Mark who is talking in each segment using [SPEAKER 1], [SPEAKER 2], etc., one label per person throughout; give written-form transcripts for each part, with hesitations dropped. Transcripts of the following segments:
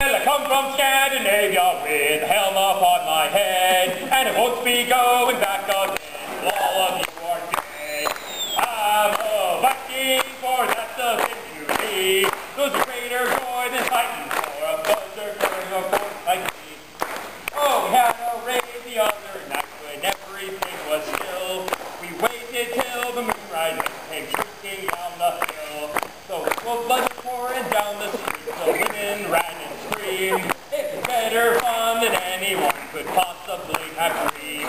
[SPEAKER 1] Well, I come from Scandinavia with a helm upon my head, and it won't be going back again. All of you are dead. I'm a Viking, for that's the thing to be. There's a greater joy than fighting for a berserker of course like me. Oh, we had a raid the other night when everything was still. We waited till the moonrise came shooting down the hill. So blood pouring down the street, the women ran and screamed. It was better fun than anyone could possibly have dreamed.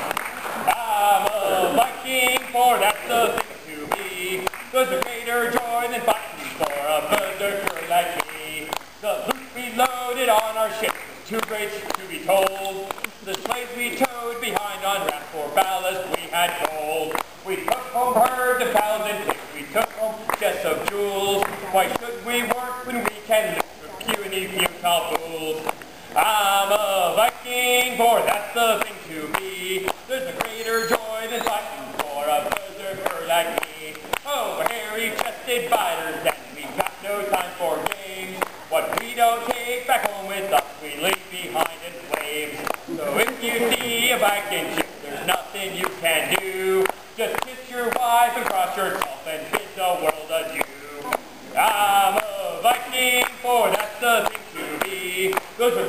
[SPEAKER 1] I'm a Viking, for that's the thing to be. There's a greater joy than fighting for a berserker like me. The loot we loaded on our ship was too great to be told. The slaves we towed behind on raft for ballast we had gold. We took home herds of cows and pigs, we took home chests of jewels. Why should we work when we can live for puny futile fools? I'm a Viking, for that's the thing to be. There's a greater joy than fighting for a berserker like me. Oh, we're hairy-chested fighters, and we've got no time for games. What we don't take back home with us, we leave behind in flames. So if you see a Viking ship, there's nothing you can do. Just kiss your wife and cross yourself and bid the world adieu. I'm a Viking, for that's the thing to be. Those are